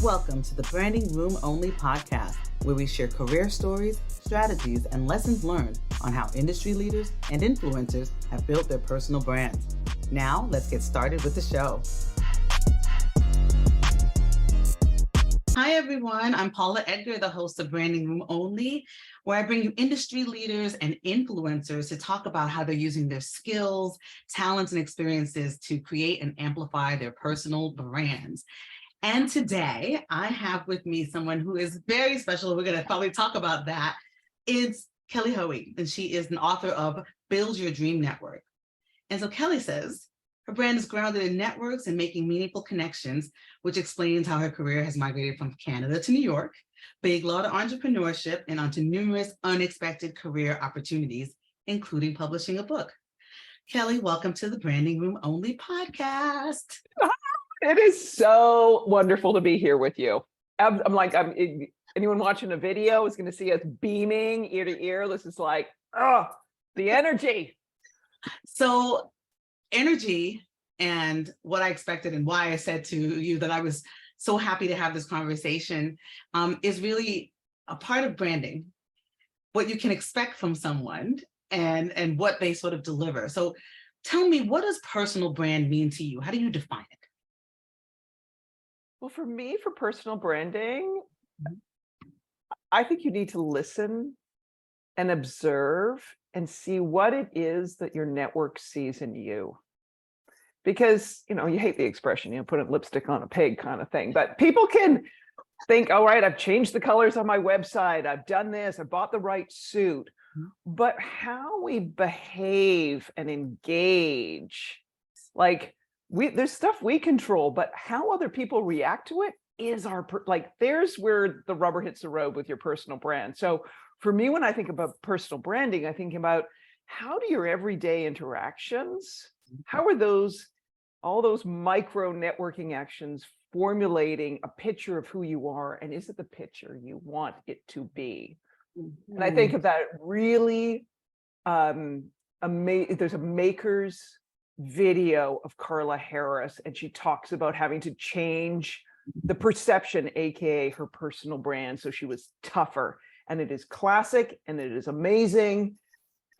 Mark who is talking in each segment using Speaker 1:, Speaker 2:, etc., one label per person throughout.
Speaker 1: Welcome to the Branding Room Only podcast, where we share career stories, strategies, and lessons learned on how industry leaders and influencers have built their personal brands. Now, let's get started with the show. Hi, everyone. I'm Paula Edgar, the host of Branding Room Only, where I bring you industry leaders and influencers to talk about how they're using their skills, talents, and experiences to create and amplify their personal brands. And today I have with me someone who is very special. We're going to probably talk about that. It's Kelly Hoey, and she is an author of Build Your Dream Network. And so Kelly says her brand is grounded in networks and making meaningful connections, which explains how her career has migrated from Canada to New York, big law to entrepreneurship, and onto numerous unexpected career opportunities, including publishing a book. Kelly, welcome to the Branding Room Only podcast.
Speaker 2: It is so wonderful to be here with you. Anyone watching a video is going to see us beaming ear to ear. This is like, the energy.
Speaker 1: So energy, and what I expected and why I said to you that I was so happy to have this conversation is really a part of branding, what you can expect from someone and what they sort of deliver. So tell me, what does personal brand mean to you? How do you define it?
Speaker 2: Well, for me, for personal branding, I think you need to listen and observe and see what it is that your network sees in you. Because, you hate the expression, putting lipstick on a pig kind of thing, but people can think, all right, I've changed the colors on my website, I've done this, I bought the right suit, but how we behave and engage, there's stuff we control, but how other people react to it is there's where the rubber hits the road with your personal brand. So for me, when I think about personal branding, I think about how do your everyday interactions, how are all those micro networking actions formulating a picture of who you are, and is it the picture you want it to be? Mm-hmm. And I think of that really, there's a maker's video of Carla Harris, and she talks about having to change the perception, aka her personal brand, so she was tougher. And it is classic and it is amazing.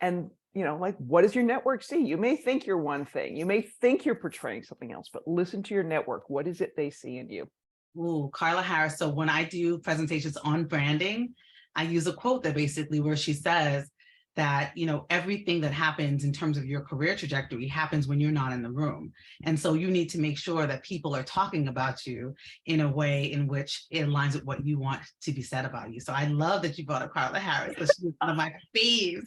Speaker 2: And what does your network see? You may think you're one thing, you may think you're portraying something else, but listen to your network. What is it they see in you?
Speaker 1: Ooh, Carla Harris. So when I do presentations on branding, I use a quote that basically where she says that, everything that happens in terms of your career trajectory happens when you're not in the room. And so you need to make sure that people are talking about you in a way in which it aligns with what you want to be said about you. So I love that you brought up Carla Harris, because she's one of my faves.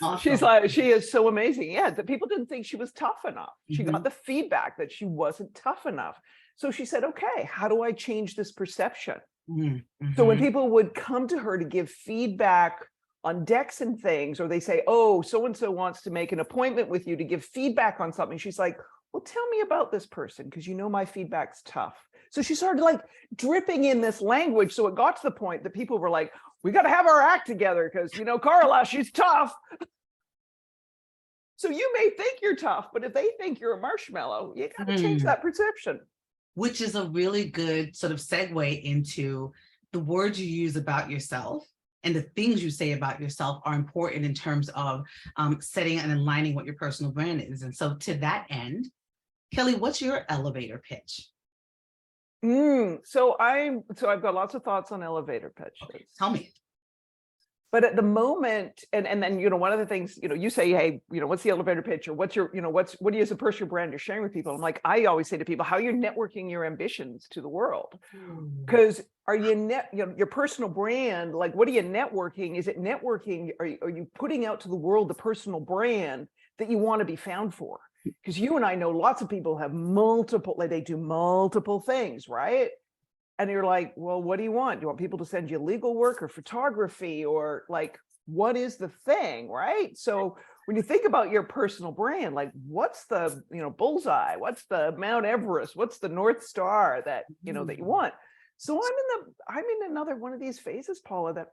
Speaker 2: Awesome. She is so amazing. Yeah, the people didn't think she was tough enough. She got the feedback that she wasn't tough enough. So she said, okay, how do I change this perception? So when people would come to her to give feedback on decks and things, or they say, oh, so-and-so wants to make an appointment with you to give feedback on something, she's like, well, tell me about this person, because my feedback's tough. So she started dripping in this language. So it got to the point that people were like, we got to have our act together because, Carla, she's tough. So you may think you're tough, but if they think you're a marshmallow, you got to change that perception.
Speaker 1: Which is a really good sort of segue into the words you use about yourself. And the things you say about yourself are important in terms of setting and aligning what your personal brand is. And so to that end, Kelly, what's your elevator pitch?
Speaker 2: So I've got lots of thoughts on elevator pitches.
Speaker 1: Tell me.
Speaker 2: But at the moment, and then, one of the things, you say, hey, what's the elevator pitch, or what's your, what do you as a personal brand you're sharing with people? I'm like, I always say to people, how you're networking your ambitions to the world. Because are you your personal brand, what are you networking? Is it networking? Are you putting out to the world the personal brand that you want to be found for? Because you and I know lots of people have they do multiple things, right? And you're like, well, what do you want? Do you want people to send you legal work or photography, or what is the thing, right? So when you think about your personal brand, what's the, bullseye? What's the Mount Everest? What's the North Star that, that you want? So I'm in another one of these phases, Paula, that,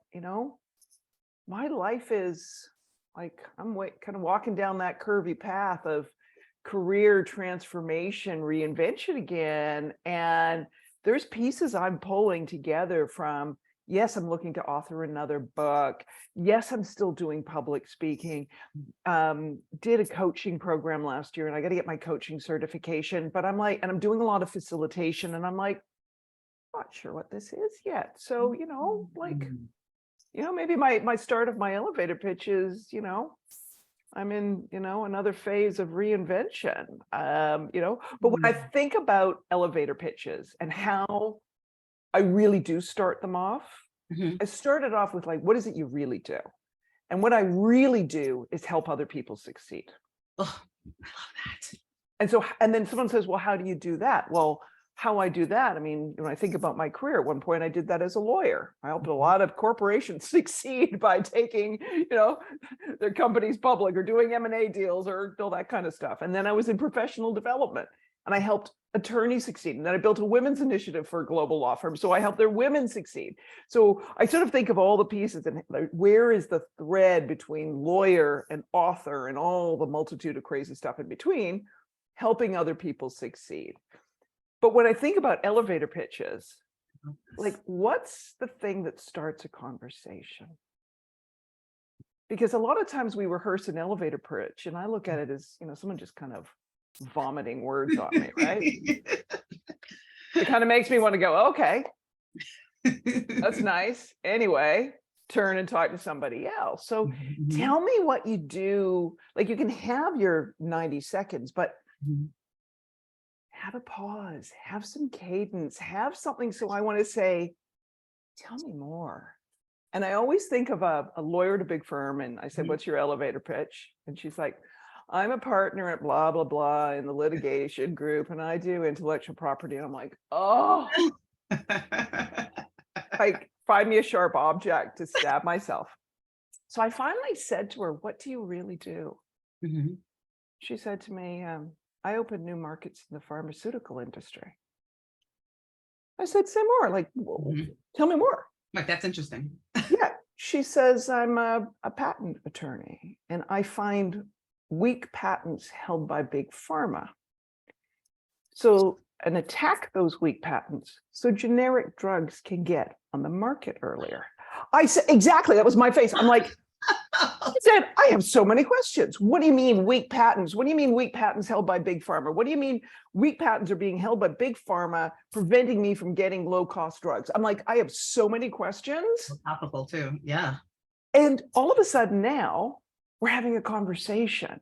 Speaker 2: my life is I'm kind of walking down that curvy path of career transformation, reinvention again. And there's pieces I'm pulling together from, yes, I'm looking to author another book. Yes, I'm still doing public speaking. Did a coaching program last year and I got to get my coaching certification, but I'm like, and I'm doing a lot of facilitation and I'm like, not sure what this is yet. So, like, maybe my start of my elevator pitch is, I'm in, another phase of reinvention, but when I think about elevator pitches and how I really do start them off, I started off with like, what is it you really do? And what I really do is help other people succeed.
Speaker 1: Oh, I love that.
Speaker 2: And then someone says, well, how do you do that? Well, how I do that, I mean, when I think about my career, at one point I did that as a lawyer. I helped a lot of corporations succeed by taking, their companies public or doing M&A deals or all that kind of stuff. And then I was in professional development and I helped attorneys succeed. And then I built a women's initiative for a global law firm. So I helped their women succeed. So I sort of think of all the pieces and where is the thread between lawyer and author and all the multitude of crazy stuff in between, helping other people succeed. But when I think about elevator pitches, like what's the thing that starts a conversation? Because a lot of times we rehearse an elevator pitch and I look at it as, someone just kind of vomiting words on me, right? It kind of makes me want to go, okay, that's nice. Anyway, turn and talk to somebody else. So tell me what you do. Like you can have your 90 seconds, but have a pause, have some cadence, have something. So I want to say, tell me more. And I always think of a lawyer at a big firm. And I said, what's your elevator pitch? And she's like, I'm a partner at blah, blah, blah in the litigation group. And I do intellectual property. And I'm like, oh, like find me a sharp object to stab myself. So I finally said to her, what do you really do? She said to me, I opened new markets in the pharmaceutical industry. I said, say more, like, tell me more.
Speaker 1: Like, that's interesting.
Speaker 2: Yeah. She says, I'm a patent attorney and I find weak patents held by big pharma. And attack those weak patents so generic drugs can get on the market earlier. I said, exactly, that was my face. I'm like, I said, I have so many questions. What do you mean weak patents? What do you mean weak patents held by big pharma? What do you mean weak patents are being held by big pharma, preventing me from getting low-cost drugs? I'm like, I have so many questions.
Speaker 1: Topical too, yeah.
Speaker 2: And all of a sudden now, we're having a conversation.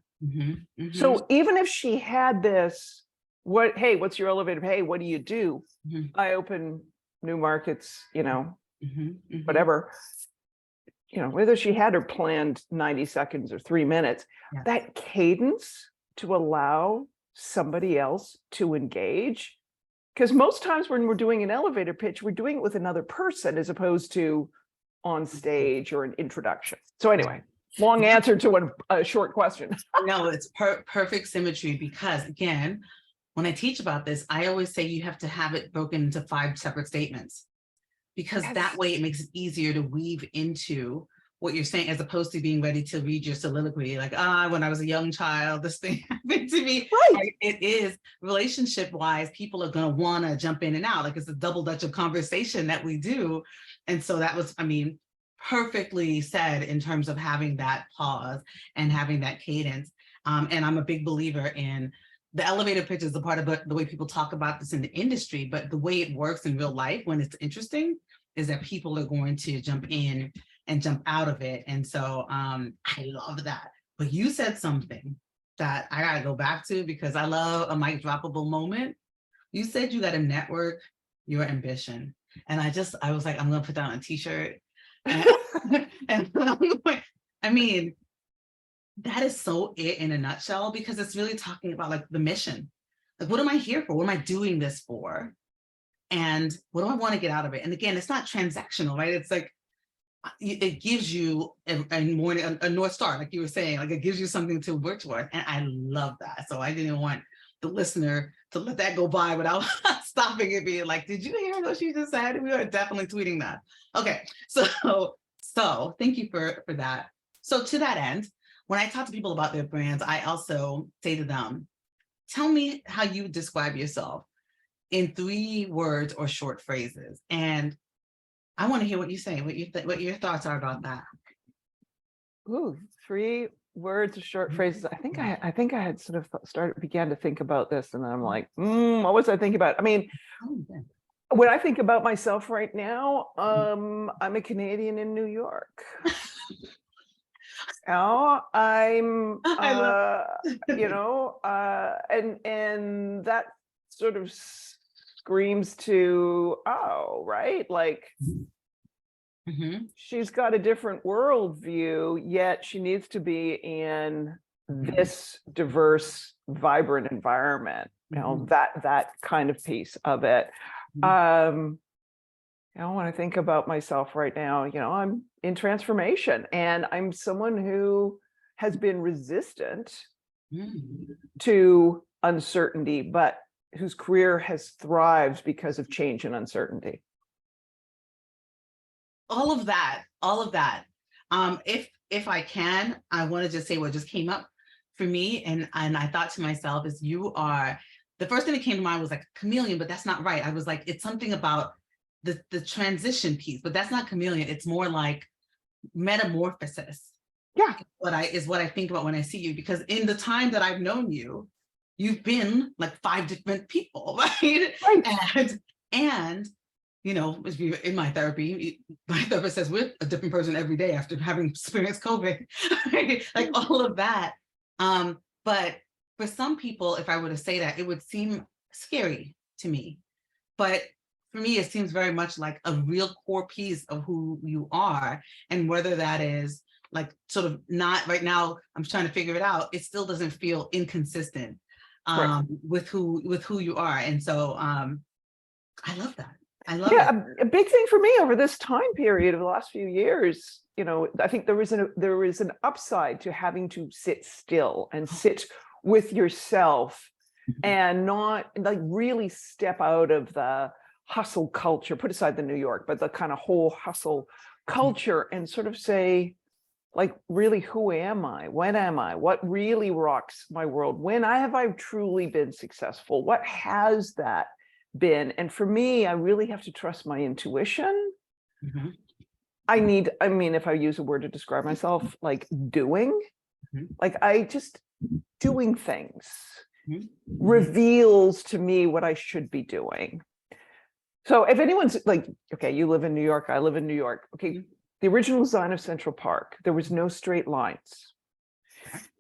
Speaker 2: So even if she had this, hey, what's your elevator? Hey, what do you do? I open new markets, whatever. Whether she had her planned 90 seconds or 3 minutes, that cadence to allow somebody else to engage. Because most times when we're doing an elevator pitch, we're doing it with another person as opposed to on stage or an introduction. So anyway, long answer to a short question.
Speaker 1: No, it's perfect symmetry because again, when I teach about this, I always say you have to have it broken into 5 separate statements. Because that way it makes it easier to weave into what you're saying as opposed to being ready to read your soliloquy. Like, when I was a young child, this thing happened to me. Right. It is relationship wise, people are going to want to jump in and out. Like it's a double dutch of conversation that we do. And so that was, perfectly said in terms of having that pause and having that cadence. And I'm a big believer in the elevator pitch is a part of the way people talk about this in the industry, but the way it works in real life when it's interesting is that people are going to jump in and jump out of it. And so I love that. But you said something that I gotta go back to because I love a mic droppable moment. You said you got to network your ambition. And I was like, I'm gonna put that on a t-shirt. And that is so it in a nutshell, because it's really talking about like the mission. Like, what am I here for? What am I doing this for? And what do I want to get out of it? And again, it's not transactional, right? It's like, it gives you a North Star, like you were saying, like it gives you something to work toward. And I love that. So I didn't want the listener to let that go by without stopping and being like, did you hear what she just said? We are definitely tweeting that. Okay, so thank you for that. So to that end, when I talk to people about their brands, I also say to them, tell me how you describe yourself. in 3 words or short phrases. And I want to hear what you say, what your thoughts are about that.
Speaker 2: Ooh, 3 words or short phrases. I think I had sort of began to think about this, and then I'm like, what was I thinking about? I mean, when I think about myself right now, I'm a Canadian in New York. Now I'm,
Speaker 1: I love
Speaker 2: and that sort of screams to, oh, right, like she's got a different worldview, yet she needs to be in this diverse, vibrant environment. That kind of piece of it. When I think about myself right now, I'm in transformation, and I'm someone who has been resistant to uncertainty, but whose career has thrived because of change and uncertainty.
Speaker 1: All of that. If I can, I want to just say what just came up for me, and I thought to myself, is you are, the first thing that came to mind was like chameleon, but that's not right. I was like, it's something about the transition piece, but that's not chameleon. It's more like metamorphosis.
Speaker 2: Yeah.
Speaker 1: What I think about when I see you, because in the time that I've known you, you've been like 5 different people, right? And if you're in my therapy, my therapist says we're a different person every day after having experienced COVID, right? Like all of that. But for some people, if I were to say that, it would seem scary to me. But for me, it seems very much like a real core piece of who you are. And whether that is like sort of not right now, I'm trying to figure it out. It still doesn't feel inconsistent with who you are. And so I love that. I love it.
Speaker 2: A big thing for me over this time period of the last few years, I think there is an upside to having to sit still and sit with yourself and not like really step out of the hustle culture, put aside the New York, but the kind of whole hustle culture, and sort of say, like, really, who am I? When am I? What really rocks my world? When have I truly been successful? What has that been? And for me, I really have to trust my intuition. If I use a word to describe myself, like doing, like I just doing things reveals to me what I should be doing. So if anyone's like, okay, you live in New York, I live in New York. Okay, the original design of Central Park, there was no straight lines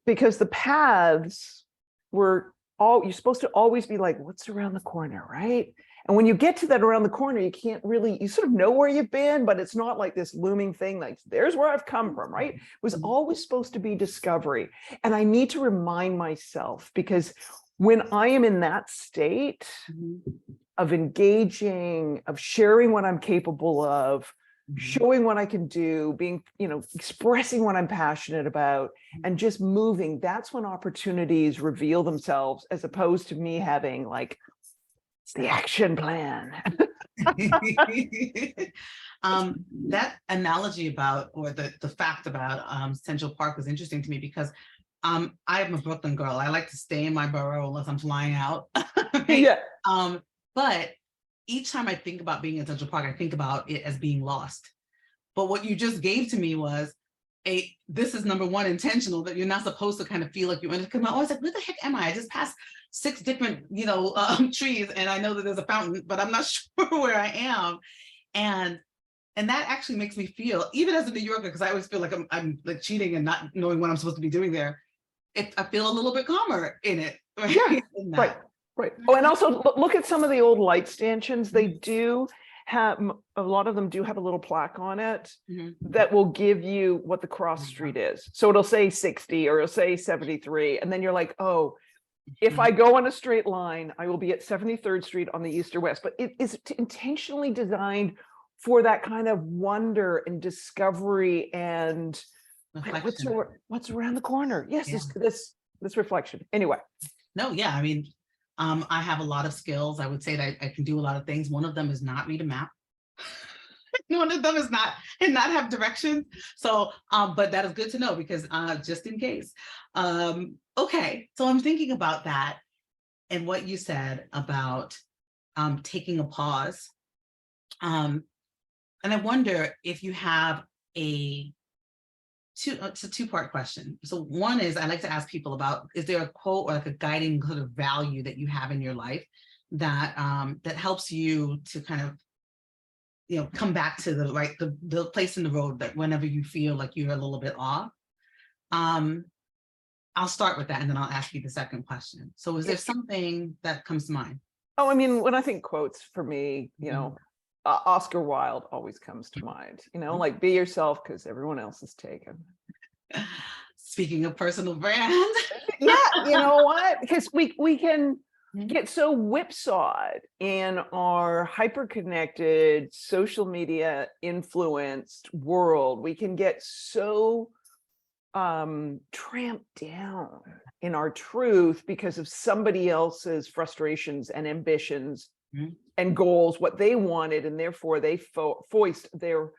Speaker 2: because the paths were you're supposed to always be like, what's around the corner, right? And when you get to that around the corner, you sort of know where you've been, but it's not like this looming thing, like there's where I've come from, right? It was always supposed to be discovery. And I need to remind myself, because when I am in that state of engaging, of sharing what I'm capable of, showing what I can do, being, expressing what I'm passionate about, and just moving, that's when opportunities reveal themselves, as opposed to me having like the action plan.
Speaker 1: That analogy about, or the fact about Central Park was interesting to me because I am a Brooklyn girl. I like to stay in my borough unless I'm flying out. Right?
Speaker 2: Yeah.
Speaker 1: But each time I think about being in Central Park, I think about it as being lost. But what you just gave to me was this is number one, intentional, that you're not supposed to kind of feel like you're in it. Because I'm always like, where the heck am I? I just passed 6 different, trees, and I know that there's a fountain, but I'm not sure where I am. And that actually makes me feel, even as a New Yorker, because I always feel like I'm like cheating and not knowing what I'm supposed to be doing there. I feel a little bit calmer in it. Right?
Speaker 2: Yeah, right. Oh, and also look at some of the old light stanchions. They do have, a lot of them do have a little plaque on it that will give you what the cross street is. So it'll say 60 or it'll say 73. And then you're like, oh, if I go on a straight line, I will be at 73rd Street on the east or west. But it is intentionally designed for that kind of wonder and discovery and like, what's around the corner. Yes, this reflection. Anyway.
Speaker 1: No, yeah, I mean, I have a lot of skills. I would say that I can do a lot of things. One of them is not read a map. One of them is not have directions. So, but that is good to know, because just in case. Okay, so I'm thinking about that and what you said about taking a pause. And I wonder if you have it's a two-part question. So one is, I like to ask people about, is there a quote or like a guiding sort of value that you have in your life that that helps you to kind of, come back to the place in the road that whenever you feel like you're a little bit off? I'll start with that and then I'll ask you the second question. So is there something that comes to mind?
Speaker 2: Oh, I mean, when I think quotes, for me, Oscar Wilde always comes to mind, like be yourself because everyone else is taken.
Speaker 1: Speaking of personal brand.
Speaker 2: Yeah, you know what? Because we can get so whipsawed in our hyper-connected, social media influenced world. We can get so tramped down in our truth because of somebody else's frustrations and ambitions and goals, what they wanted, and therefore they foist their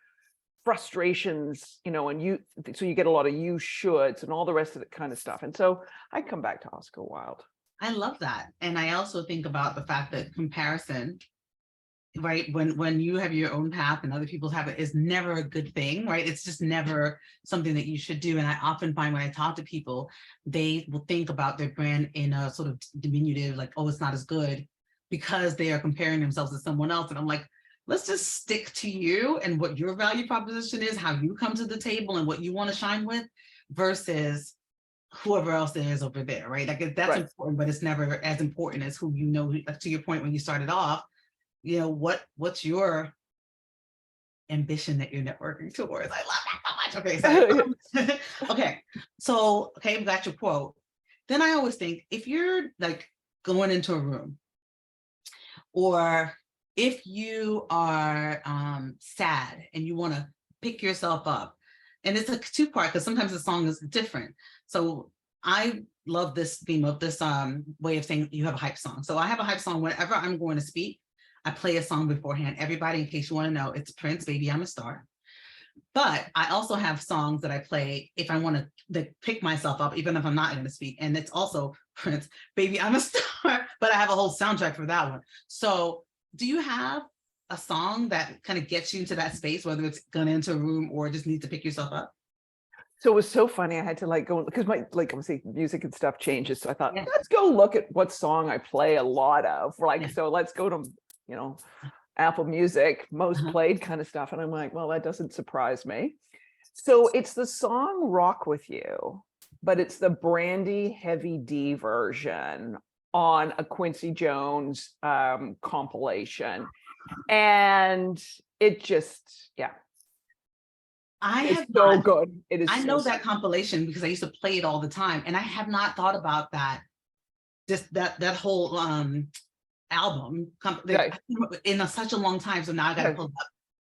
Speaker 2: frustrations, and so you get a lot of you shoulds and all the rest of that kind of stuff. And so I come back to Oscar Wilde.
Speaker 1: I love that. And I also think about the fact that comparison, right, when you have your own path and other people's have it, is never a good thing, right? It's just never something that you should do. And I often find when I talk to people, they will think about their brand in a sort of diminutive, like, oh, it's not as good, because they are comparing themselves to someone else. And I'm like, let's just stick to you and what your value proposition is, how you come to the table and what you want to shine with versus whoever else there is over there, right? Like that's right. Important, but it's never as important as who to your point when you started off, what's your ambition that you're networking towards? I love that so much. Okay, so we got your quote. Then I always think, if you're like going into a room, or if you are sad and you want to pick yourself up, and it's a two-part because sometimes the song is different. So I love this theme of this way of saying you have a hype song. So I have a hype song whenever I'm going to speak. I play a song beforehand. Everybody, in case you want to know, it's Prince, Baby I'm a Star. But I also have songs that I play if I want to pick myself up, even if I'm not going to speak. And it's also Prince, Baby I'm a Star, but I have a whole soundtrack for that one. So do you have a song that kind of gets you into that space, whether it's going into a room or just need to pick yourself up?
Speaker 2: So it was so funny. I had to go, because my obviously music and stuff changes. So I thought, let's go look at what song I play a lot of. So let's go to, Apple Music, most played kind of stuff. And I'm like, well, that doesn't surprise me. So it's the song Rock With You, but it's the Brandy Heavy D version on a Quincy Jones compilation. And it just, it's so good. It is.
Speaker 1: I know that compilation because I used to play it all the time, and I have not thought about that. Just that whole album in such a long time. So now I got to pull it up.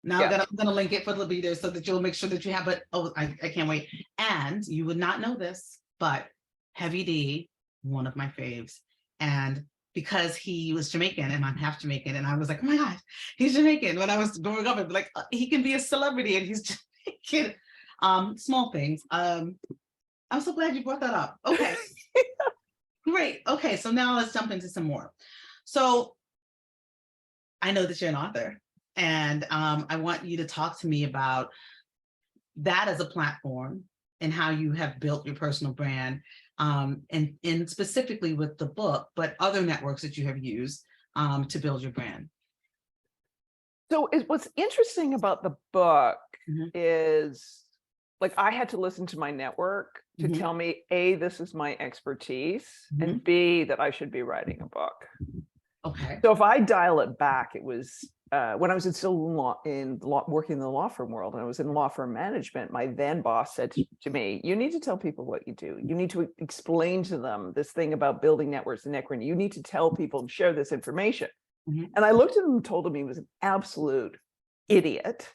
Speaker 1: Now I'm gonna link it for the readers so that you'll make sure that you have it. Oh, I can't wait. And you would not know this, but Heavy D, one of my faves, and because he was Jamaican and I'm half Jamaican, and I was like, oh my gosh, he's Jamaican. When I was growing up, I'd be like, he can be a celebrity and he's Jamaican. Small things. I'm so glad you brought that up. Okay. Great. Okay, so now let's jump into some more. So I know that you're an author, and I want you to talk to me about that as a platform and how you have built your personal brand, and specifically with the book, but other networks that you have used to build your brand.
Speaker 2: So what's interesting about the book is, I had to listen to my network to tell me, A, this is my expertise, and B, that I should be writing a book.
Speaker 1: Okay.
Speaker 2: So if I dial it back, it was when I was working in the law firm world, and I was in law firm management, my then boss said to me, you need to tell people what you do. You need to explain to them this thing about building networks and networking. You need to tell people and share this information. And I looked at him and told him he was an absolute idiot.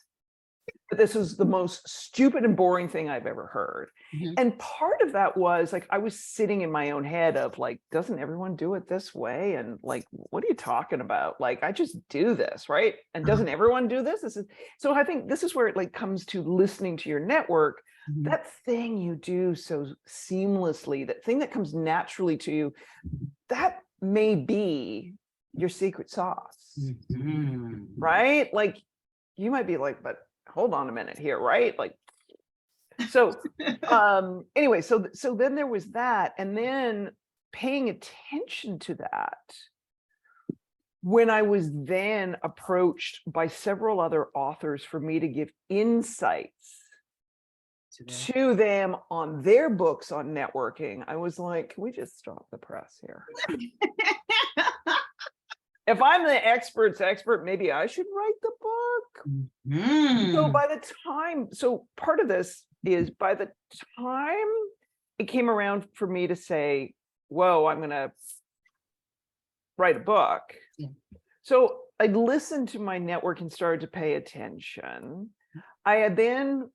Speaker 2: This was the most stupid and boring thing I've ever heard. And part of that was I was sitting in my own head of doesn't everyone do it this way? And what are you talking about? I just do this, right? And doesn't everyone do this? So I think this is where it comes to listening to your network. That thing you do so seamlessly, that thing that comes naturally to you, that may be your secret sauce,
Speaker 1: Mhm.
Speaker 2: right? Like you might be like, but hold on a minute here, right? Like, so anyway, so then there was that, and then paying attention to that when I was then approached by several other authors for me to give insights to them on their books on networking, I was like, can we just stop the press here? If I'm the expert's expert, maybe I should write the book. So by the time, so part of this is by the time it came around for me to say, whoa, I'm going to write a book.
Speaker 1: Yeah.
Speaker 2: So I listened to my network and started to pay attention. I had then,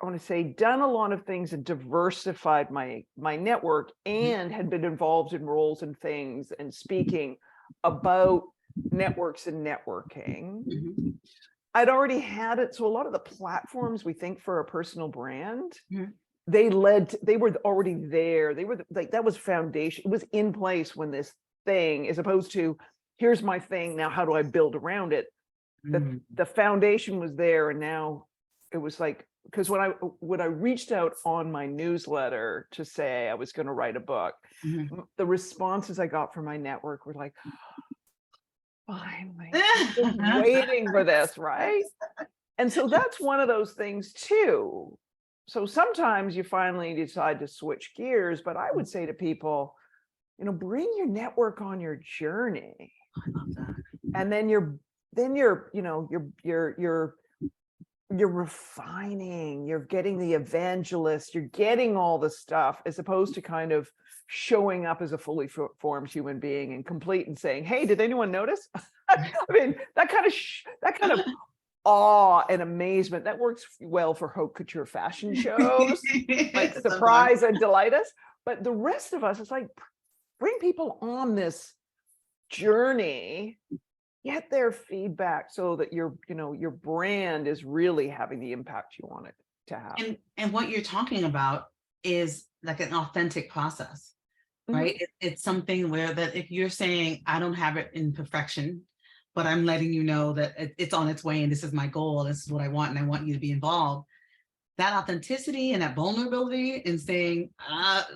Speaker 2: I want to say, done a lot of things and diversified my network, and had been involved in roles and things and speaking about networks and networking. I'd already had it. So a lot of the platforms we think for a personal brand, they were already there. They were like, that was foundation. It was in place when this thing, as opposed to, here's my thing, now how do I build around it? The foundation was there, and now it was like, because when I reached out on my newsletter to say I was going to write a book, the responses I got from my network were like, finally, I've been waiting for this, right? And so that's one of those things too. So sometimes you finally decide to switch gears, but I would say to people, bring your network on your journey.
Speaker 1: I love that.
Speaker 2: And then you're refining, you're getting the evangelist, you're getting all the stuff, as opposed to kind of showing up as a fully formed human being and complete and saying, hey, did anyone notice? I mean, that kind of awe and amazement that works well for haute couture fashion shows, like surprise and delight us. But the rest of us, it's like, bring people on this journey, get their feedback so that your brand is really having the impact you want it to have.
Speaker 1: And what you're talking about is like an authentic process, right? It's something where that if you're saying, I don't have it in perfection, but I'm letting you know that it's on its way and this is my goal, this is what I want, and I want you to be involved. That authenticity and that vulnerability and saying,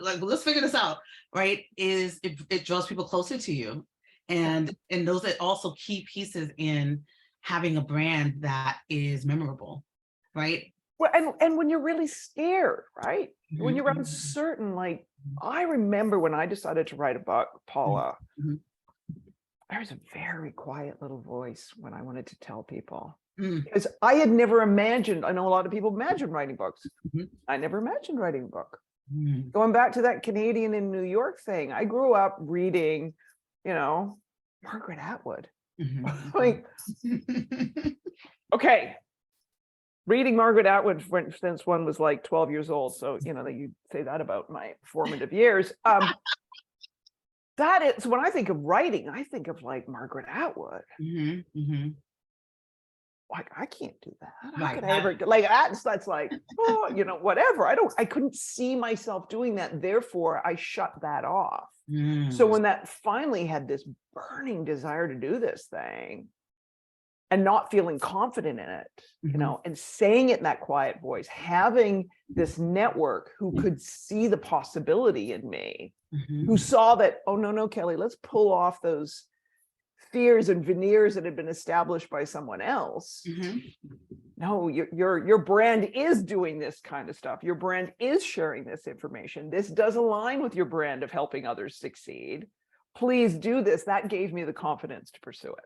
Speaker 1: like, well, let's figure this out, right? It draws people closer to you. And those are also key pieces in having a brand that is memorable, right?
Speaker 2: Well, and when you're really scared, right? When you're uncertain, like, I remember when I decided to write a book, Paula, there was a very quiet little voice when I wanted to tell people. Because I had never imagined, I know a lot of people imagine writing books. I never imagined writing a book. Going back to that Canadian in New York thing, I grew up reading, Margaret Atwood. Like, okay, reading Margaret Atwood since one was like 12 years old. So, you say that about my formative years. That is, when I think of writing, I think of like Margaret Atwood. Like, I can't do that. How could I ever, like, that's like, oh, whatever. I couldn't see myself doing that. Therefore, I shut that off. So when that finally had this burning desire to do this thing and not feeling confident in it, and saying it in that quiet voice, having this network who could see the possibility in me, who saw that, oh, no, Kelly, let's pull off those fears and veneers that had been established by someone else. No, your brand is doing this kind of stuff. Your brand is sharing this information. This does align with your brand of helping others succeed. Please do this. That gave me the confidence to pursue it.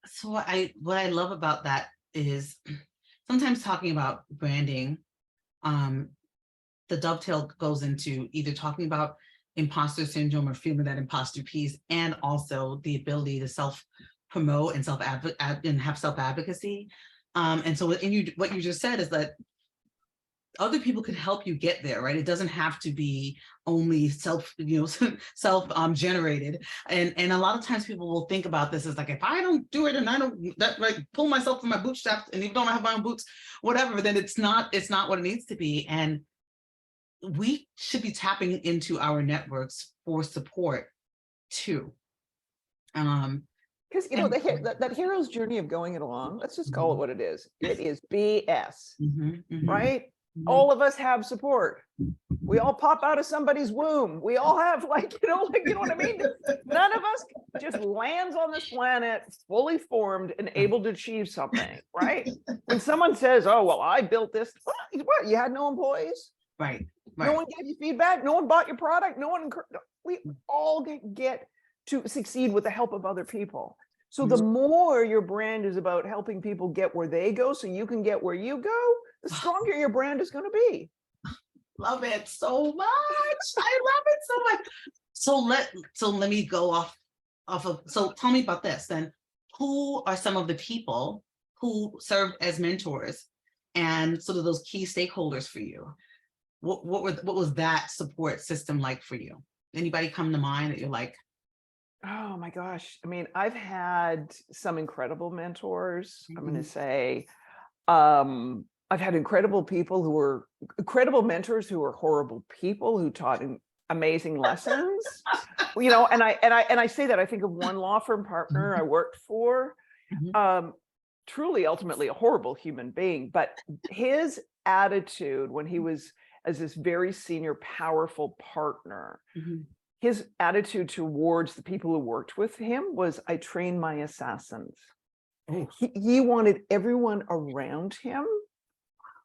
Speaker 1: So what I love about that is sometimes talking about branding, the dovetail goes into either talking about imposter syndrome or feeling that imposter piece, and also the ability to self-promote and have self-advocacy. And so what you just said is that other people can help you get there, right? It doesn't have to be only self-generated. And a lot of times people will think about this as like, if I don't do it and I don't pull myself from my bootstraps, and even though I have my own boots, whatever, then it's not what it needs to be. And we should be tapping into our networks for support too.
Speaker 2: Because that hero's journey of going it along, let's just call it what it is. It is BS, right? All of us have support. We all pop out of somebody's womb. We all have you know what I mean? None of us just lands on this planet fully formed and able to achieve something, right? When someone says, oh, well, I built this, what? You had no employees?
Speaker 1: Right.
Speaker 2: No one gave you feedback? No one bought your product? No one, we all get to succeed with the help of other people. So the more your brand is about helping people get where they go so you can get where you go, the stronger your brand is going to be.
Speaker 1: Love it so much. I love it so much. So let me go off of, so tell me about this then. Who are some of the people who served as mentors and sort of those key stakeholders for you? What was that support system like for you? Anybody come to mind that you're like,
Speaker 2: oh my gosh. I mean, I've had some incredible mentors. I'm going to say, I've had incredible people who were incredible mentors who were horrible people who taught amazing lessons. You know, and I say that I think of one law firm partner I worked for, truly ultimately a horrible human being, but his attitude when he was as this very senior, powerful partner, his attitude towards the people who worked with him was, I train my assassins. He wanted everyone around him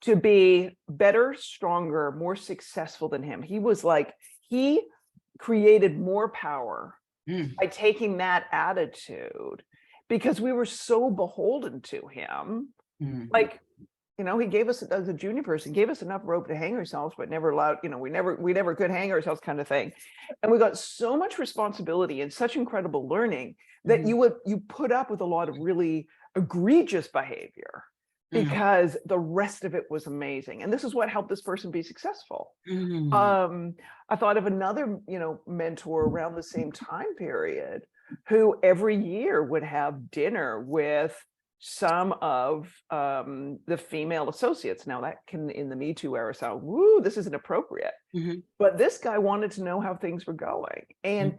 Speaker 2: to be better, stronger, more successful than him. He was like, he created more power by taking that attitude because we were so beholden to him. Like, you know, he gave us, as a junior person, gave us enough rope to hang ourselves, but never allowed, you know, we never could hang ourselves kind of thing. And we got so much responsibility and such incredible learning that you put up with a lot of really egregious behavior because the rest of it was amazing. And this is what helped this person be successful. I thought of another, you know, mentor around the same time period who every year would have dinner with some of the female associates. Now that can, in the Me Too era, sound, woo, this isn't appropriate. But this guy wanted to know how things were going. And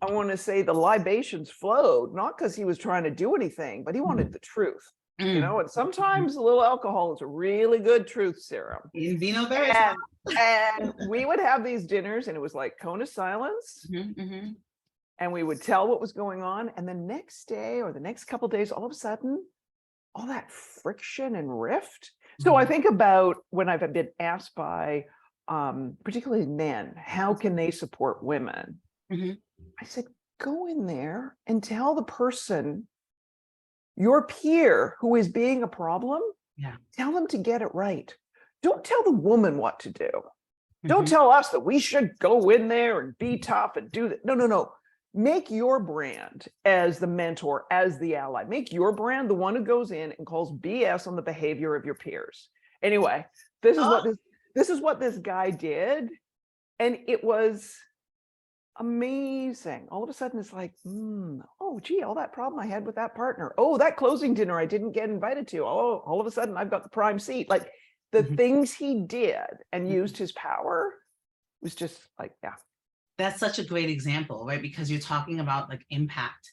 Speaker 2: I want to say the libations flowed, not because he was trying to do anything, but he wanted the truth. You know, and sometimes a little alcohol is a really good truth serum.
Speaker 1: In vino veritas.
Speaker 2: And we would have these dinners and it was like cone of silence. And we would tell what was going on. And the next day or the next couple of days, all of a sudden, all that friction and rift. So I think about when I've been asked by particularly men, how can they support women? I said, go in there and tell the person, your peer who is being a problem, tell them to get it right. Don't tell the woman what to do. Don't tell us that we should go in there and be tough and do that. No. Make your brand as the mentor, as the ally. Make your brand the one who goes in and calls BS on the behavior of your peers. Anyway, this is what this guy did. And it was amazing. All of a sudden it's like, oh, gee, all that problem I had with that partner. Oh, that closing dinner I didn't get invited to. Oh, all of a sudden I've got the prime seat. Like the things he did and used his power was just like,
Speaker 1: That's such a great example, right? Because you're talking about like impact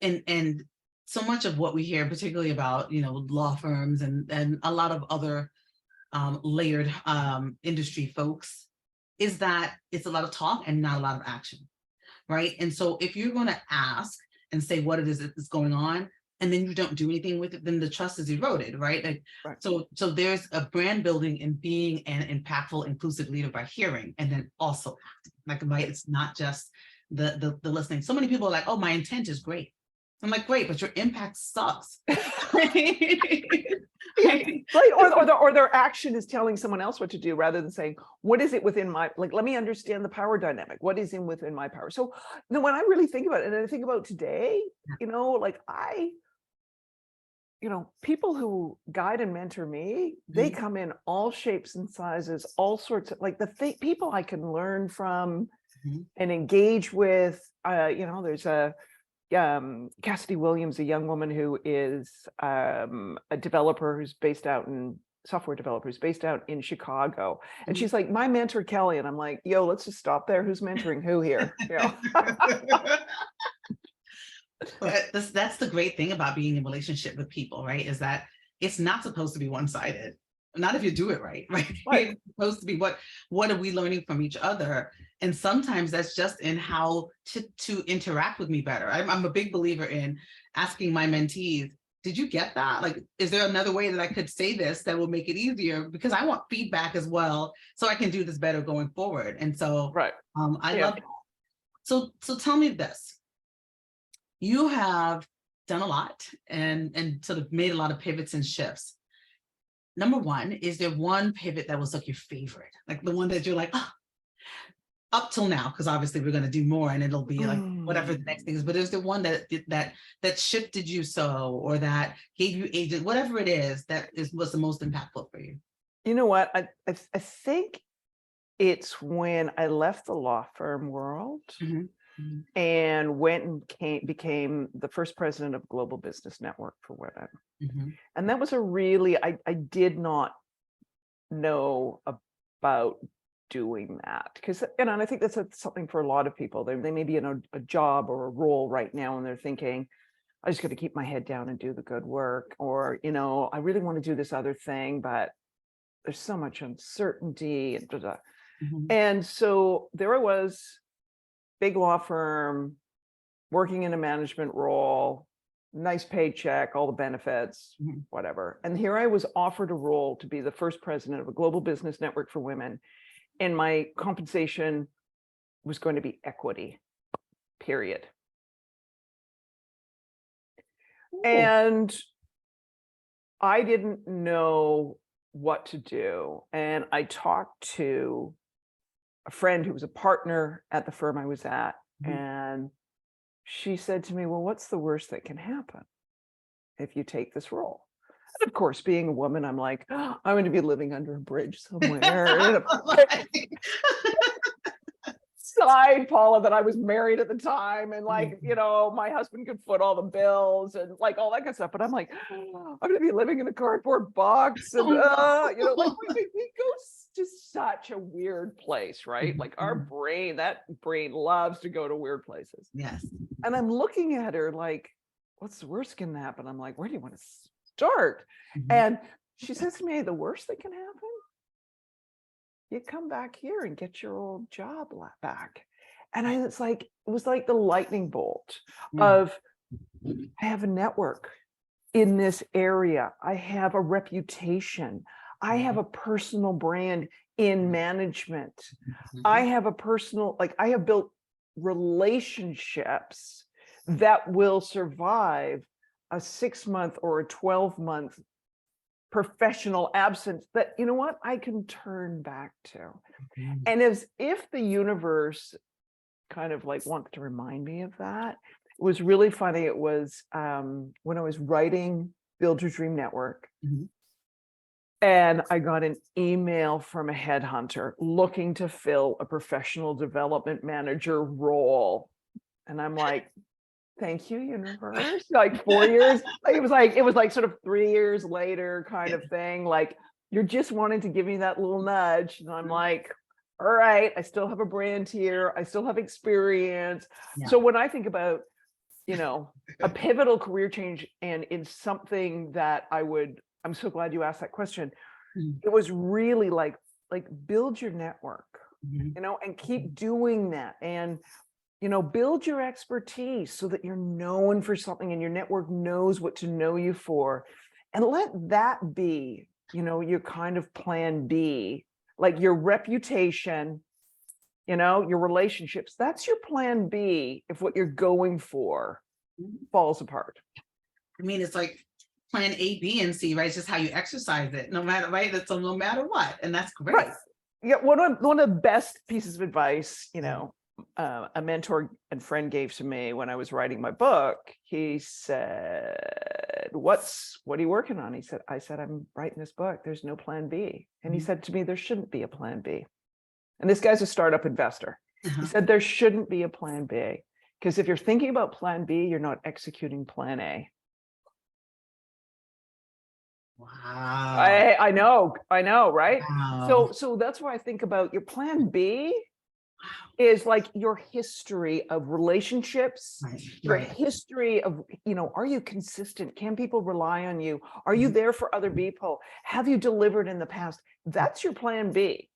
Speaker 1: and so much of what we hear, particularly about, you know, law firms and a lot of other layered industry folks, is that it's a lot of talk and not a lot of action, right? And so if you're going to ask and say what it is that's going on, and then you don't do anything with it, then the trust is eroded, right? Like, so there's a brand building in being an impactful, inclusive leader by hearing, and then also acting, like, right? It's not just the listening. So many people are like, oh, my intent is great. I'm like, great, but your impact sucks.
Speaker 2: Right. Or their action is telling someone else what to do rather than saying, what is it within my, like, let me understand the power dynamic. What is within my power? So then when I really think about it, and I think about today, you know, like people who guide and mentor me, they come in all shapes and sizes, all sorts of, like, people I can learn from and engage with. There's a Cassidy Williams, a young woman who is a developer who's based out in software developer who's based out in Chicago. And she's like, my mentor, Kelly. And I'm like, yo, let's just stop there. Who's mentoring who here? You know?
Speaker 1: But that's the great thing about being in a relationship with people, right? Is that it's not supposed to be one-sided. Not if you do it right, right?
Speaker 2: Right.
Speaker 1: It's supposed to be what are we learning from each other? And sometimes that's just in how to interact with me better. I'm a big believer in asking my mentees, did you get that? Like, is there another way that I could say this that will make it easier? Because I want feedback as well, so I can do this better going forward. And so
Speaker 2: Right.
Speaker 1: I
Speaker 2: Yeah.
Speaker 1: love that. So tell me this. You have done a lot and sort of made a lot of pivots and shifts. Number one, is there one pivot that was like your favorite? Like the one that you're like, oh, up till now, because obviously we're going to do more and it'll be like whatever the next thing is, but is there one that shifted you so, or that gave you agent, whatever it is that was the most impactful for you?
Speaker 2: You know what? I think it's when I left the law firm world
Speaker 1: Mhm, mhm,
Speaker 2: and went and became the first president of Global Business Network for Women.
Speaker 1: mhm,
Speaker 2: And that was a really, I did not know about doing that because, and I think that's something for a lot of people. They may be in a job or a role right now and they're thinking, I just got to keep my head down and do the good work, or, I really want to do this other thing, but there's so much uncertainty and da-da.
Speaker 1: mhm,
Speaker 2: And so there I was, big law firm, working in a management role, nice paycheck, all the benefits,
Speaker 1: mhm.
Speaker 2: whatever. And here I was offered a role to be the first president of a global business network for women. And my compensation was going to be equity, period.
Speaker 1: Ooh,
Speaker 2: And I didn't know what to do. And I talked to a friend who was a partner at the firm I was at.
Speaker 1: mhm.
Speaker 2: And she said to me, well, what's the worst that can happen if you take this role? And of course, being a woman, I'm like, oh, I'm going to be living under a bridge somewhere in a side, Paula, that I was married at the time. And like, my husband could foot all the bills and like all that kind of stuff. But I'm like, oh, I'm going to be living in a cardboard box. And,
Speaker 1: Oh,
Speaker 2: like
Speaker 1: no.
Speaker 2: we go to such a weird place, right? Like
Speaker 1: Mhm.
Speaker 2: that brain loves to go to weird places.
Speaker 1: Yes.
Speaker 2: And I'm looking at her like, what's the worst can happen? I'm like, where do you want to start?
Speaker 1: Mhm.
Speaker 2: And she says to me, the worst that can happen, you come back here and get your old job back. And it was like the lightning bolt
Speaker 1: Mm.
Speaker 2: of, I have a network in this area. I have a reputation. I have a personal brand in management. I
Speaker 1: Mhm.
Speaker 2: have I have built relationships that will survive a 6-month or a 12-month professional absence that, you know what, I can turn back to.
Speaker 1: Mhm.
Speaker 2: And as if the universe kind of like wanted to remind me of that. It was really funny. It was when I was writing Build Your Dream Network,
Speaker 1: Mhm.
Speaker 2: and I got an email from a headhunter looking to fill a professional development manager role. And I'm like, thank you, universe. Like 4 years, like it was like sort of 3 years later kind
Speaker 1: Yeah.
Speaker 2: of thing. Like, you're just wanting to give me that little nudge. And I'm like, all right, I still have a brand here. I still have experience.
Speaker 1: Yeah.
Speaker 2: So when I think about, a pivotal career change and in something that I'm so glad you asked that question.
Speaker 1: Mhm.
Speaker 2: It was really like build your network,
Speaker 1: Mhm.
Speaker 2: and keep doing that. And build your expertise so that you're known for something and your network knows what to know you for. And let that be, your kind of plan B, like your reputation, your relationships. That's your plan B if what you're going for falls apart.
Speaker 1: I mean, it's like plan A, B, and C, right? It's just how you exercise it, no matter, right? So no matter what, and that's
Speaker 2: Right.
Speaker 1: great.
Speaker 2: Yeah. One of the best pieces of advice, a mentor and friend gave to me when I was writing my book. He said, what are you working on? I said, I'm writing this book. There's no plan B. And he
Speaker 1: Mhm.
Speaker 2: said to me, there shouldn't be a plan B. And this guy's a startup investor. He
Speaker 1: Uh-huh.
Speaker 2: said, there shouldn't be a plan B, because if you're thinking about plan B, you're not executing plan A.
Speaker 1: Wow.
Speaker 2: I know, right?
Speaker 1: Wow.
Speaker 2: So that's why I think about your plan B. is like your history of relationships,
Speaker 1: Right,
Speaker 2: your
Speaker 1: right.
Speaker 2: history of, are you consistent? Can people rely on you? Are you
Speaker 1: Mhm.
Speaker 2: there for other people? Have you delivered in the past? That's your plan B,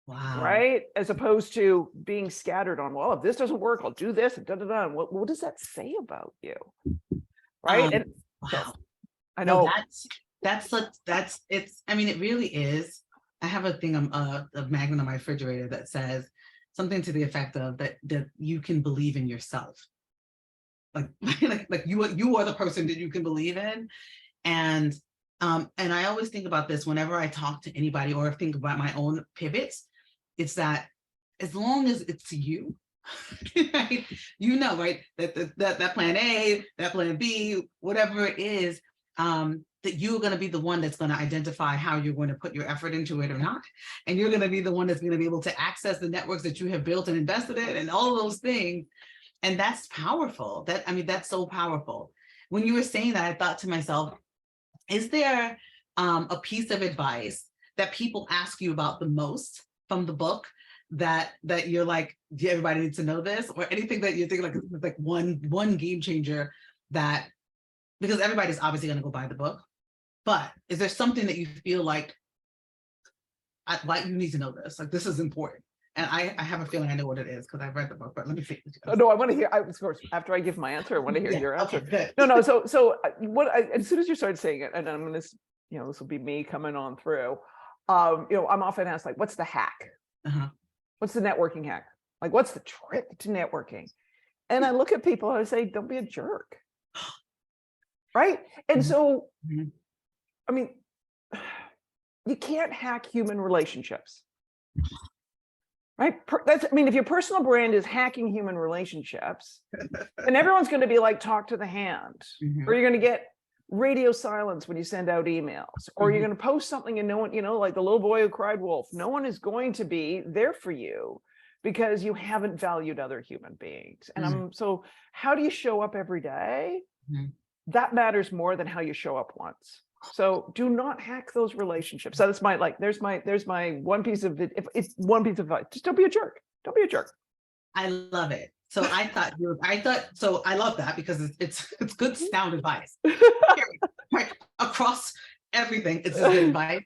Speaker 1: Wow.
Speaker 2: right? As opposed to being scattered on, well, if this doesn't work, I'll do this and da da da. What does that say about you? Right. And so
Speaker 1: Wow.
Speaker 2: I
Speaker 1: No,
Speaker 2: know.
Speaker 1: it's, I mean, it really is. I have a thing, a magnet on my refrigerator that says something to the effect of that you can believe in yourself. Like, like you are the person that you can believe in. And I always think about this whenever I talk to anybody or think about my own pivots. It's that as long as it's you, right? Right? That plan A, that plan B, whatever it is, that you're going to be the one that's going to identify how you're going to put your effort into it or not. And you're going to be the one that's going to be able to access the networks that you have built and invested in and all of those things. And that's powerful. That's so powerful. When you were saying that, I thought to myself, is there a piece of advice that people ask you about the most from the book that you're like, yeah, everybody needs to know this, or anything that you think like one game changer that, because everybody's obviously going to go buy the book, but is there something that you feel like you need to know this, like this is important? And I have a feeling I know what it is because I've read the book, but let me see.
Speaker 2: Oh, no, I want to hear. Of course, after I give my answer, I want to hear
Speaker 1: Yeah,
Speaker 2: your answer.
Speaker 1: okay, good.
Speaker 2: No. As soon as you started saying it, and I'm going to, this will be me coming on through. I'm often asked, like, what's the hack?
Speaker 1: Uh-huh.
Speaker 2: What's the networking hack? Like, what's the trick to networking? And I look at people and I say, don't be a jerk. Right. And so,
Speaker 1: Mhm.
Speaker 2: I mean, you can't hack human relationships. Right. If your personal brand is hacking human relationships, and everyone's going to be like, talk to the hand, or you're going to get radio silence when you send out emails, or you're going to post something and no one, like the little boy who cried wolf, no one is going to be there for you because you haven't valued other human beings. And so how do you show up every day? That matters more than how you show up once. So do not hack those relationships. So that's there's my one piece of it. If it's one piece of advice, just don't be a jerk. Don't be a jerk.
Speaker 1: I love it. So so I love that because it's good sound advice. Right, across everything, it's just good advice.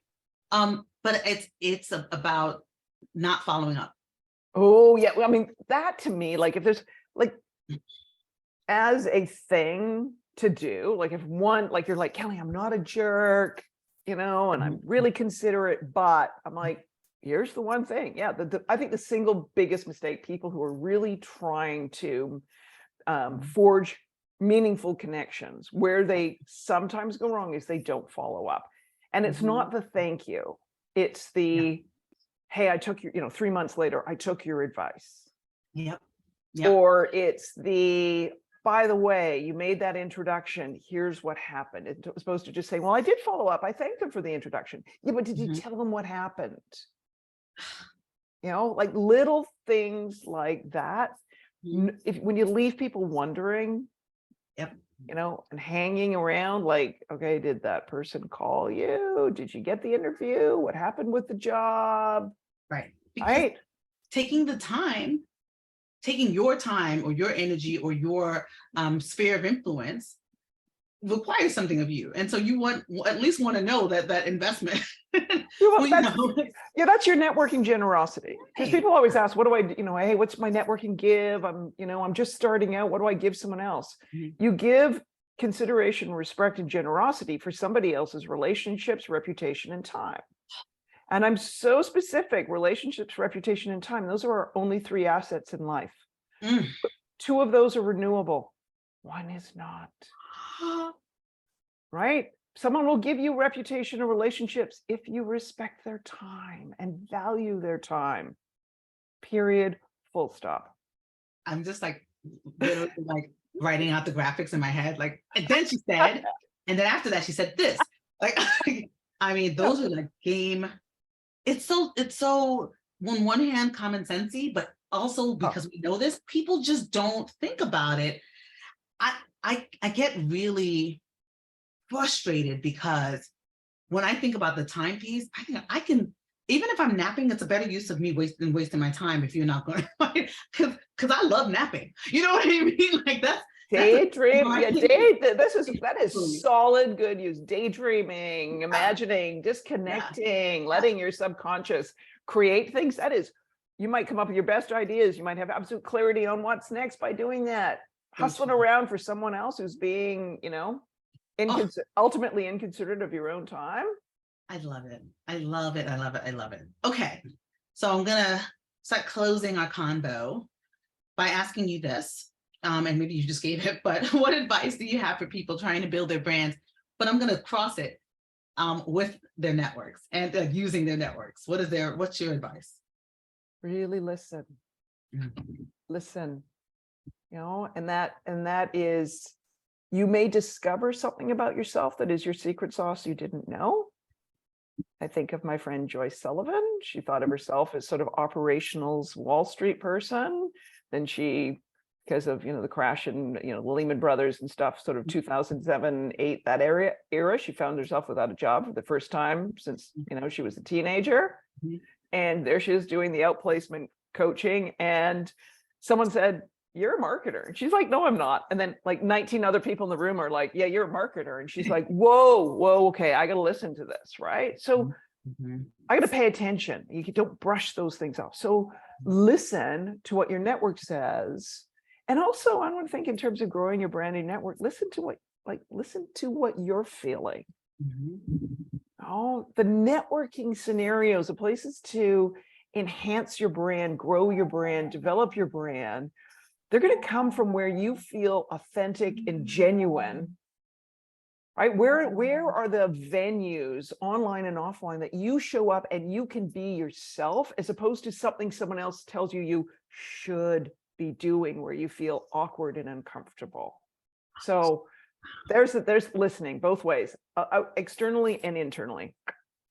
Speaker 1: But it's about not following up.
Speaker 2: Oh yeah. Well, that to me, like if there's like as a thing to do, like if one, like you're like, Kelly, I'm not a jerk, and I'm really considerate, but I'm like, here's the one thing. Yeah. I think the single biggest mistake, people who are really trying to forge meaningful connections, where they sometimes go wrong, is they don't follow up. And it's not the thank you. It's the, hey, I took your, 3 months later, I took your advice.
Speaker 1: Yep.
Speaker 2: Or it's the, by the way, you made that introduction. Here's what happened. It's supposed to just say, well, I did follow up. I thanked them for the introduction. Yeah, but did you tell them what happened? Like little things like that. When you leave people wondering, and hanging around, like, okay, did that person call you? Did you get the interview? What happened with the job?
Speaker 1: Right. Because
Speaker 2: Right.
Speaker 1: taking your time or your energy or your sphere of influence requires something of you. And so you at least want to know that investment.
Speaker 2: That's your networking generosity. Because people always ask, what do I do? Hey, what's my networking give? I'm just starting out. What do I give someone else? You give consideration, respect, and generosity for somebody else's relationships, reputation, and time. And I'm so specific: relationships, reputation, and time. Those are our only 3 assets in life. 2 of those are renewable. 1 is not. Right? Someone will give you reputation and relationships if you respect their time and value their time. Period. Full stop.
Speaker 1: I'm just like literally like writing out the graphics in my head. Like, and then she said, and then after that she said this. Like, those are like game. It's so on one hand common sensey, but also because we know this, people just don't think about it. I get really frustrated because when I think about the timepiece, I can even if I'm napping, it's a better use of me wasting my time if you're not going to, because I love napping. You know what I mean? Like that's
Speaker 2: Daydream, yeah, that is
Speaker 1: Absolutely.
Speaker 2: solid good use. Daydreaming, imagining, disconnecting, letting your subconscious create things. That is, you might come up with your best ideas. You might have absolute clarity on what's next by doing that. Hustling around for someone else who's being, ultimately inconsiderate of your own time.
Speaker 1: I love it. I love it. I love it. I love it. Okay. So I'm going to start closing our convo by asking you this. And maybe you just gave it, but what advice do you have for people trying to build their brands? But I'm going to cross it with their networks and using their networks. What's your advice?
Speaker 2: Really listen.
Speaker 1: Mm-hmm.
Speaker 2: Listen, and that is, you may discover something about yourself that is your secret sauce you didn't know. I think of my friend Joyce Sullivan. She thought of herself as sort of operationals Wall Street person. Then she, because of the crash in the Lehman Brothers and stuff, sort of 2007, 8, that era, she found herself without a job for the first time since she was a teenager.
Speaker 1: Mm-hmm.
Speaker 2: And there she is doing the outplacement coaching, and someone said, "You're a marketer." And she's like, "No, I'm not." And then like 19 other people in the room are like, "Yeah, you're a marketer." And she's like, whoa, okay, I got to listen to this, right? So I got to pay attention. You don't brush those things off. So listen to what your network says. And also, I want to think in terms of growing your branding network, listen to what you're feeling. Oh, the networking scenarios, the places to enhance your brand, grow your brand, develop your brand, they're going to come from where you feel authentic and genuine, right? Where are the venues, online and offline, that you show up and you can be yourself, as opposed to something someone else tells you should be doing, where you feel awkward and uncomfortable. So there's listening both ways, externally and internally.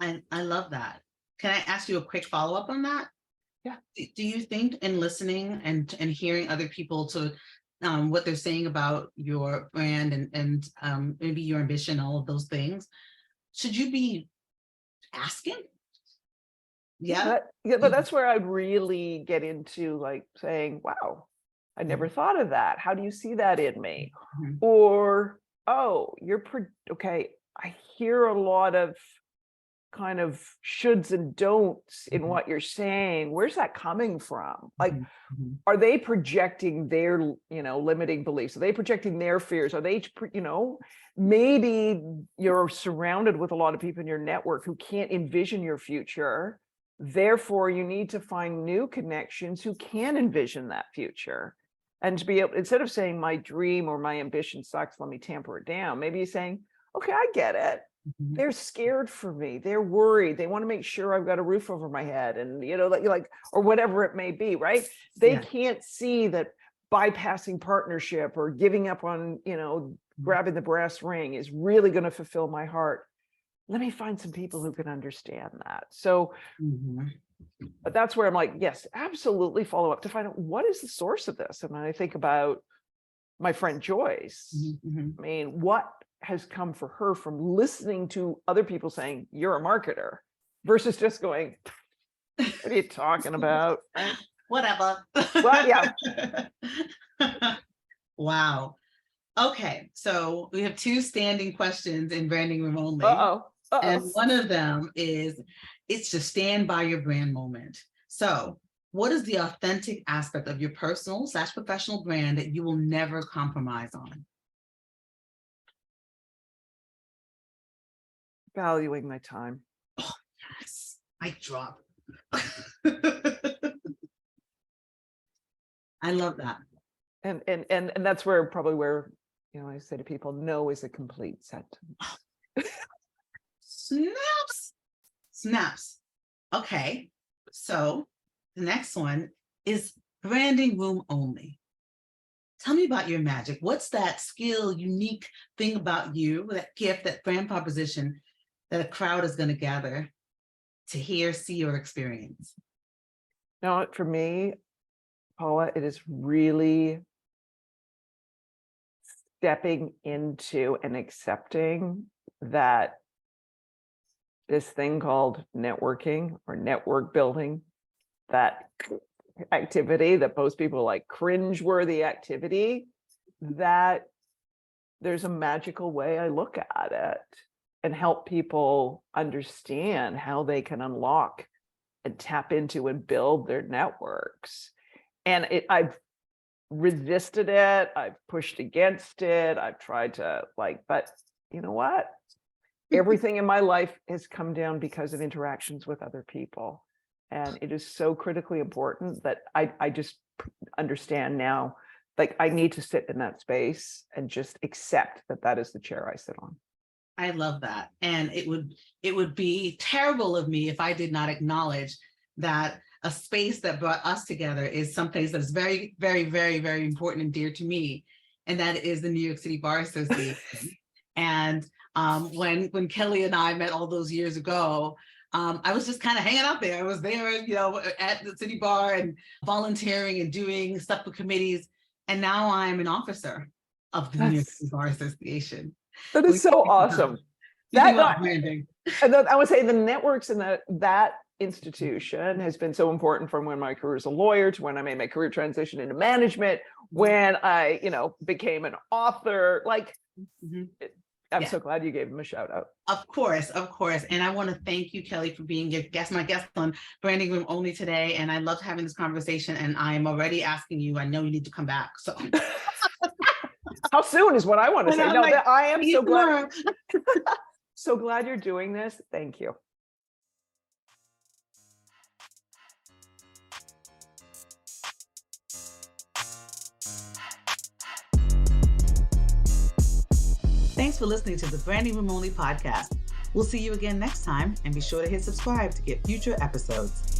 Speaker 1: I love that. Can I ask you a quick follow-up on that?
Speaker 2: Yeah.
Speaker 1: Do you think in listening and hearing other people to what they're saying about your brand and maybe your ambition, all of those things, should you be asking? Yeah.
Speaker 2: But that's where I'd really get into like saying, "Wow, I never thought of that. How do you see that in me?"
Speaker 1: Mm-hmm.
Speaker 2: Or, "Oh, okay. I hear a lot of kind of shoulds and don'ts in what you're saying. Where's that coming from? Like, are they projecting their, limiting beliefs? Are they projecting their fears? Are they, maybe you're surrounded with a lot of people in your network who can't envision your future. Therefore, you need to find new connections who can envision that future." And to be able, instead of saying my dream or my ambition sucks, let me tamper it down, maybe you're saying, "Okay, I get it. They're scared for me. They're worried. They want to make sure I've got a roof over my head," and like, or whatever it may be, right? They can't see that bypassing partnership or giving up on, grabbing the brass ring is really going to fulfill my heart. Let me find some people who can understand that. So but that's where I'm like, yes, absolutely follow up to find out what is the source of this. And when I think about my friend Joyce, I mean, what has come for her from listening to other people saying you're a marketer versus just going, "What are you talking about?" Right?
Speaker 1: Whatever.
Speaker 2: Well, yeah.
Speaker 1: Wow. Okay, so we have 2 standing questions in Branding Room Only. And one of them is, it's to stand by your brand moment. So what is the authentic aspect of your personal/professional brand that you will never compromise on?
Speaker 2: Valuing my time.
Speaker 1: Oh, yes, I drop. I love that.
Speaker 2: And that's where probably where, I say to people, no is a complete sentence.
Speaker 1: Snaps. Okay, so the next one is Branding Room Only. Tell me about your magic. What's that skill, unique thing about you, that gift, that brand proposition that a crowd is going to gather to hear, see, or experience?
Speaker 2: Now, for me, Paula, it is really stepping into and accepting that this thing called networking or network building, that activity that most people like cringeworthy activity, that there's a magical way I look at it and help people understand how they can unlock and tap into and build their networks. And I've resisted it, I've pushed against it, I've tried to but you know what? Everything in my life has come down because of interactions with other people. And it is so critically important that I just understand now, I need to sit in that space and just accept that that is the chair I sit on.
Speaker 1: I love that. And it would be terrible of me if I did not acknowledge that a space that brought us together is someplace that's very, very, very, very important and dear to me. And that is the New York City Bar Association. And when Kelly and I met all those years ago, I was just kind of hanging out there. I was there, at the city bar and volunteering and doing stuff with committees. And now I'm an officer of the New York City Bar Association.
Speaker 2: That is so awesome.
Speaker 1: Branding.
Speaker 2: And I would say the networks in that institution has been so important from when my career as a lawyer to when I made my career transition into management, when I, became an author. I'm so glad you gave him a shout out.
Speaker 1: Of course. And I want to thank you, Kelly, for being my guest on Branding Room Only today. And I loved having this conversation. And I am already asking you, I know you need to come back. So
Speaker 2: how soon is what I want to say. No, I am so glad.
Speaker 1: More.
Speaker 2: So glad you're doing this. Thank you.
Speaker 1: Thanks for listening to the Branding Room Only podcast. We'll see you again next time, and be sure to hit subscribe to get future episodes.